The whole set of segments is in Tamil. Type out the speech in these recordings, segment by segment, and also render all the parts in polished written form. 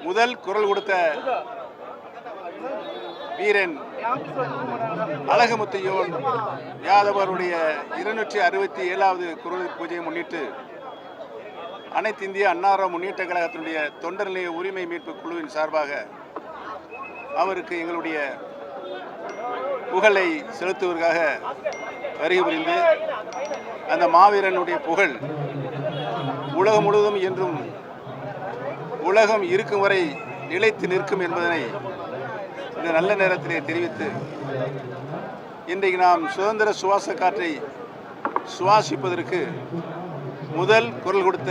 முதல் குரல் கொடுத்த வீரன் அழகுமுத்தையோன் யாதவருடைய 267வது குரல் பூஜையை முன்னிட்டு அனைத்து இந்திய அன்னார முன்னேற்ற கழகத்தினுடைய தொண்டர் நிலைய உரிமை மீட்பு குழுவின் சார்பாக அவருக்கு எங்களுடைய புகழை செலுத்துவதற்காக வருகை புரிந்து அந்த மாவீரனுடைய புகழ் உலகம் முழுவதும் என்றும் உலகம் இருக்கும் வரை நிலைத்து நிற்கும் என்பதனை இந்த நல்ல நேரத்திலே தெரிவித்து இன்றைக்கு நாம் சுதந்திர சுவாச காற்றை சுவாசிப்பதற்கு முதல் குரல் கொடுத்த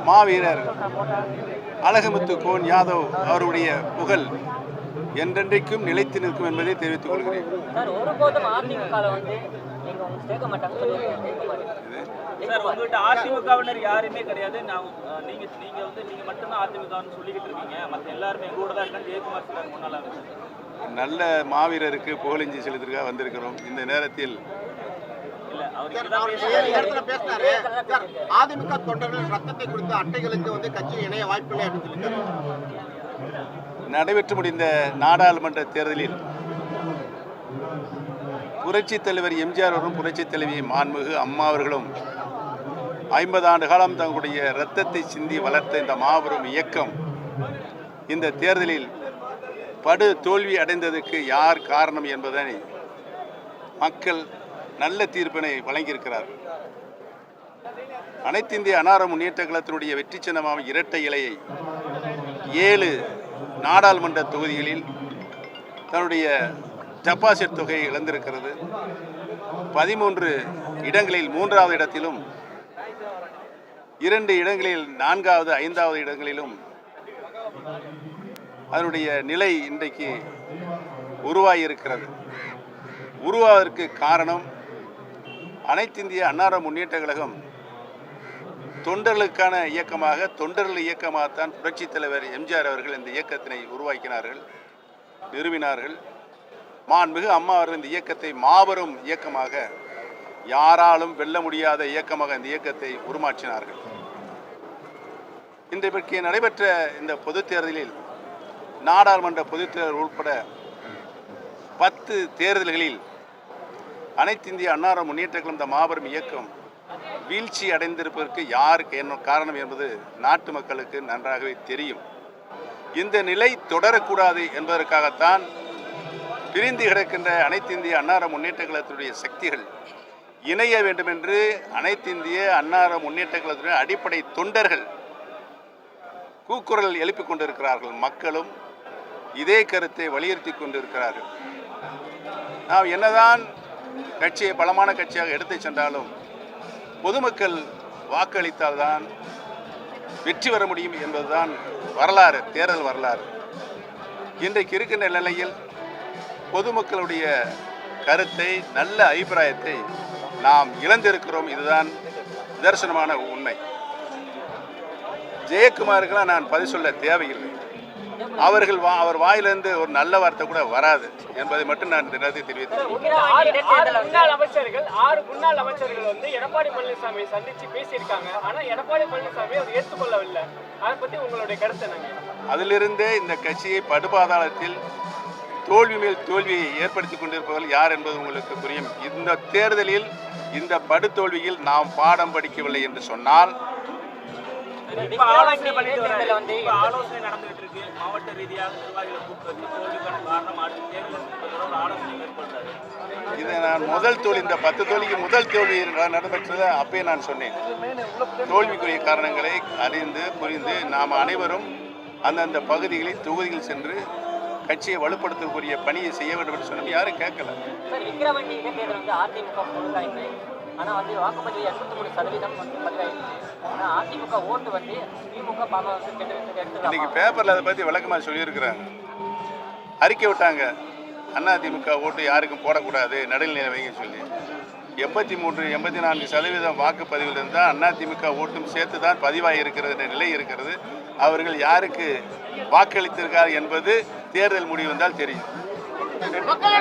மாவீரர் அழகுமுத்து கோன் யாதவ் அவருடைய புகழ் என்றென்றைக்கும் நிலைத்து நிற்கும் என்பதை தெரிவித்துக் கொள்கிறேன். அதிமுகவினர் யாருமே கிடையாது. நீங்க மட்டும்தான் அதிமுகன்னு சொல்லிக்கிட்டு இருக்கீங்க. மற்ற எல்லாருமே கூட தான் இருக்காங்க. ஜெயக்குமார் சார் முன்னால நல்ல மாவீரருக்கு புகழஞ்சி செலுத்திற்காக வந்திருக்கிறோம். இந்த நேரத்தில் அதிமுக தொண்டர்கள் ரத்தத்தை கொடுத்த அட்டைகளுக்கு கட்சி இணைய வாய்ப்பில்லை அப்படின்னு சொல்லியிருக்காரு. நடைபெற்று முடிந்த நாடாளுமன்ற தேர்தலில் புரட்சித் தலைவர் எம்ஜிஆர் அவர்களும் புரட்சித் தலைவி மாண்புமிகு அம்மா அவர்களும் 50 ஆண்டு காலம் தங்களுடைய இரத்தத்தை சிந்தி வளர்த்த இந்த மாபெரும் இயக்கம் இந்த தேர்தலில் படு தோல்வி அடைந்ததற்கு யார் காரணம் என்பதனை மக்கள் நல்ல தீர்ப்பினை வழங்கியிருக்கிறார்கள். அனைத்து இந்திய அன்னார முன்னேற்ற கழகத்தினுடைய வெற்றி சின்னமான இரட்டை இலையை 7 நாடாளுமன்ற தொகுதிகளில் தன்னுடைய டெபாசிட் தொகையை இழந்திருக்கிறது. 13 இடங்களில் 3வது இடத்திலும் 2 இடங்களில் 4வது 5வது இடங்களிலும் அதனுடைய நிலை இன்றைக்கு உருவாகியிருக்கிறது. உருவாவதற்கு காரணம் அனைத்து இந்திய அன்னார முன்னேற்ற கழகம் தொண்டர்களுக்கான இயக்கமாக தொண்டர்கள் இயக்கமாகத்தான் புரட்சித் தலைவர் எம்ஜிஆர் அவர்கள் இந்த இயக்கத்தினை உருவாக்கினார்கள், நிறுவினார்கள். மாண்புமிகு அம்மா அவர்கள் இந்த இயக்கத்தை மாபெரும் இயக்கமாக யாராலும் வெல்ல முடியாத இயக்கமாக இந்த இயக்கத்தை உருமாற்றினார்கள். இன்றைக்கு நடைபெற்ற இந்த பொதுத் தேர்தலில் நாடாளுமன்ற பொதுத் தேர்தல் உட்பட 10 தேர்தல்களில் அனைத்து இந்திய அன்னார முன்னேற்ற கழகம் இந்த மாபெரும் இயக்கம் வீழ்ச்சி அடைந்திருப்பதற்கு யாருக்கு என்ன காரணம் என்பது நாட்டு மக்களுக்கு நன்றாகவே தெரியும். இந்த நிலை தொடரக்கூடாது என்பதற்காகத்தான் பிரிந்து கிடக்கின்ற அனைத்து இந்திய அன்னார முன்னேற்ற கழகத்தினுடைய சக்திகள் இணைய வேண்டும் என்று அனைத்து இந்திய அன்னார முன்னேற்ற கழகத்தினுடைய அடிப்படை தொண்டர்கள் கூக்குரல் எழுப்பிக் கொண்டிருக்கிறார்கள். மக்களும் இதே கருத்தை வலியுறுத்தி கொண்டிருக்கிறார்கள். நாம் என்னதான் கட்சியை பலமான கட்சியாக எடுத்து சென்றாலும் பொதுமக்கள் வாக்களித்தால்தான் வெற்றி பெற முடியும் என்பதுதான் வரலாறு, தேர்தல் வரலாறு. இன்றைக்கு இருக்கின்ற நிலையில் பொதுமக்களுடைய கருத்தை, நல்ல அபிப்பிராயத்தை நாம் இழந்திருக்கிறோம். இதுதான் நிதர்சனமான உண்மை. ஜெயக்குமாருக்கெல்லாம் நான் பதில் சொல்ல தேவையில்லை. அவர் வாயிலிருந்து ஒரு நல்ல வார்த்தை கூட வராது என்பதை மட்டும் நான் தெரிவித்தேன். 6 முன்னாள் அமைச்சர்கள் எடப்பாடி பழனிசாமியை சந்திச்சு பேசியிருக்காங்க. ஆனா எடப்பாடி பழனிசாமி அதை ஏற்றுக்கொள்ளவில்லை. அதை பத்தி உங்களுடைய கருத்து என்னங்க? அதிலிருந்தே இந்த கட்சியை படுபாதாளத்தில் தோல்வி மேல் தோல்வியை ஏற்படுத்தி கொண்டிருப்பவர்கள் யார் என்பது உங்களுக்கு புரியும். இந்த தேர்தலில் இந்த படுதோல்வியில் நாம் பாடம் படிக்கவில்லை என்று சொன்னால் ஆலோசனை நடந்துகிட்டு இருக்கு. மாவட்ட ரீதியாக நிர்வாகிகளை கூப்பிட்டு தோல்விக்கான காரணம் ஆலோசனை மேற்கொண்டாரு. இதை நான் முதல் தோல்வி, இந்த 10 தோல்விக்கு முதல் தோல்வி நடைபெற்றதை அப்பயே நான் சொன்னேன். தோல்விக்குரிய காரணங்களை அறிந்து புரிந்து நாம் அனைவரும் அந்தந்த பகுதிகளில் தொகுதியில் சென்று கட்சியை வலுப்படுத்தக்கூடிய பணியை செய்ய வேண்டும் என்று சொன்னோம். யாரும் கேட்கல. இன்னைக்கு பேப்பர்ல அதை பத்தி விளக்கமா சொல்லியிருக்கிறாங்க. அறிக்கை விட்டாங்க, அதிமுக ஓட்டு யாருக்கும் போடக்கூடாது, நடுநிலை வைங்க சொல்லி. 83-84% வாக்குப்பதிவில் இருந்தால் அதிமுக ஓட்டும் சேர்த்து தான் பதிவாகி இருக்கிறது நிலை இருக்கிறது. அவர்கள் யாருக்கு வாக்களித்திருக்கார் என்பது தேர்தல் முடிவு வந்தால் தெரியும். மக்கள்